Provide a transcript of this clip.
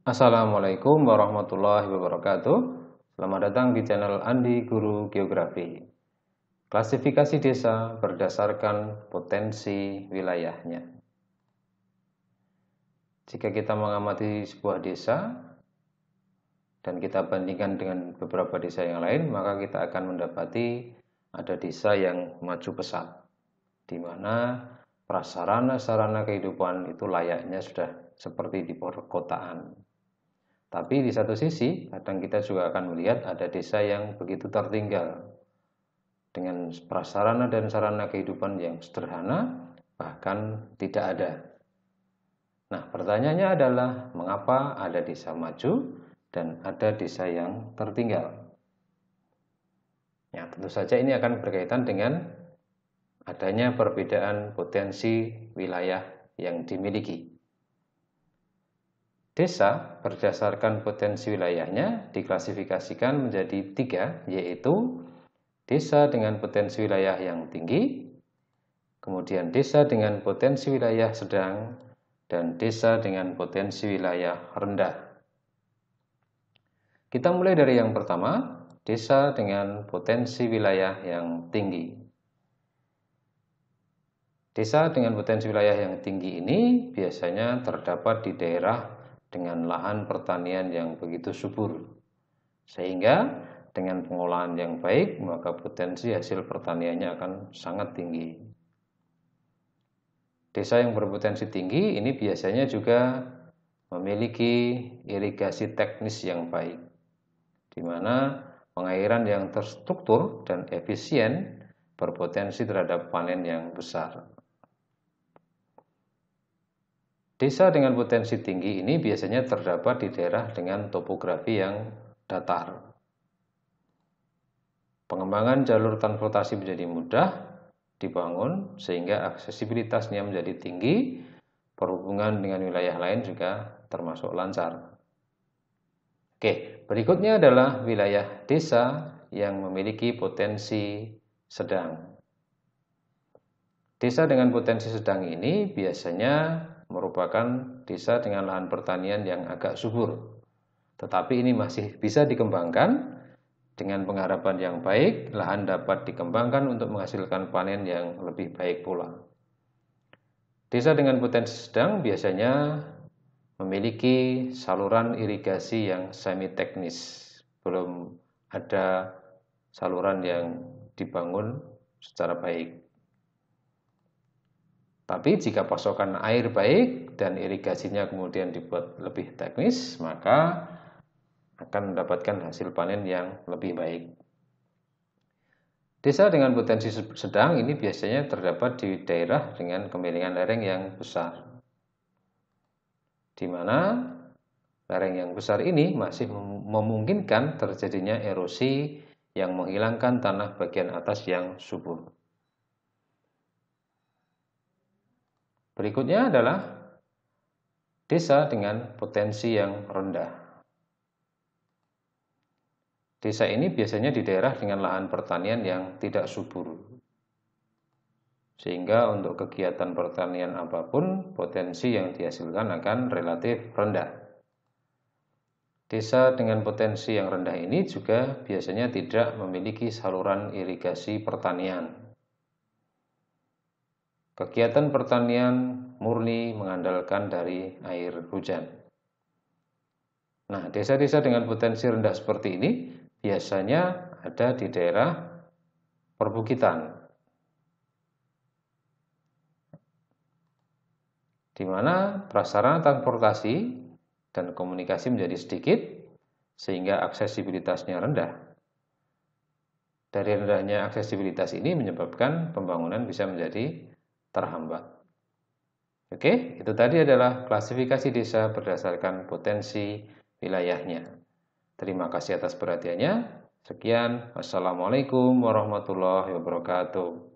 Assalamualaikum warahmatullahi wabarakatuh. Selamat datang di channel Andi Guru Geografi. Klasifikasi desa berdasarkan potensi wilayahnya. Jika kita mengamati sebuah desa dan kita bandingkan dengan beberapa desa yang lain, maka kita akan mendapati ada desa yang maju pesat, di mana prasarana-sarana kehidupan itu layaknya sudah seperti di perkotaan. Tapi di satu sisi, kadang kita juga akan melihat ada desa yang begitu tertinggal dengan prasarana dan sarana kehidupan yang sederhana, bahkan tidak ada. Nah, pertanyaannya adalah mengapa ada desa maju dan ada desa yang tertinggal? Ya, tentu saja ini akan berkaitan dengan adanya perbedaan potensi wilayah yang dimiliki. Desa berdasarkan potensi wilayahnya diklasifikasikan menjadi 3, yaitu desa dengan potensi wilayah yang tinggi, kemudian desa dengan potensi wilayah sedang, dan desa dengan potensi wilayah rendah. Kita mulai dari yang pertama, desa dengan potensi wilayah yang tinggi. Desa dengan potensi wilayah yang tinggi ini biasanya terdapat di daerah dengan lahan pertanian yang begitu subur, sehingga dengan pengolahan yang baik maka potensi hasil pertaniannya akan sangat tinggi. Desa yang berpotensi tinggi ini biasanya juga memiliki irigasi teknis yang baik, di mana pengairan yang terstruktur dan efisien berpotensi terhadap panen yang besar. Desa dengan potensi tinggi ini biasanya terdapat di daerah dengan topografi yang datar. Pengembangan jalur transportasi menjadi mudah dibangun sehingga aksesibilitasnya menjadi tinggi, perhubungan dengan wilayah lain juga termasuk lancar. Oke, berikutnya adalah wilayah desa yang memiliki potensi sedang. Desa dengan potensi sedang ini biasanya merupakan desa dengan lahan pertanian yang agak subur. Tetapi ini masih bisa dikembangkan dengan pengharapan yang baik, lahan dapat dikembangkan untuk menghasilkan panen yang lebih baik pula. Desa dengan potensi sedang biasanya memiliki saluran irigasi yang semi teknis. Belum ada saluran yang dibangun secara baik. Tapi jika pasokan air baik dan irigasinya kemudian dibuat lebih teknis, maka akan mendapatkan hasil panen yang lebih baik. Desa dengan potensi sedang ini biasanya terdapat di daerah dengan kemiringan lereng yang besar, di mana lereng yang besar ini masih memungkinkan terjadinya erosi yang menghilangkan tanah bagian atas yang subur. Berikutnya adalah desa dengan potensi yang rendah. Desa ini biasanya di daerah dengan lahan pertanian yang tidak subur, sehingga untuk kegiatan pertanian apapun potensi yang dihasilkan akan relatif rendah. Desa dengan potensi yang rendah ini juga biasanya tidak memiliki saluran irigasi pertanian. Kegiatan pertanian murni mengandalkan dari air hujan. Nah, desa-desa dengan potensi rendah seperti ini biasanya ada di daerah perbukitan, di mana prasarana transportasi dan komunikasi menjadi sedikit sehingga aksesibilitasnya rendah. Dari rendahnya aksesibilitas ini menyebabkan pembangunan bisa menjadi terhambat. Oke, itu tadi adalah klasifikasi desa berdasarkan potensi wilayahnya. Terima kasih atas perhatiannya. Sekian, wassalamualaikum warahmatullahi wabarakatuh.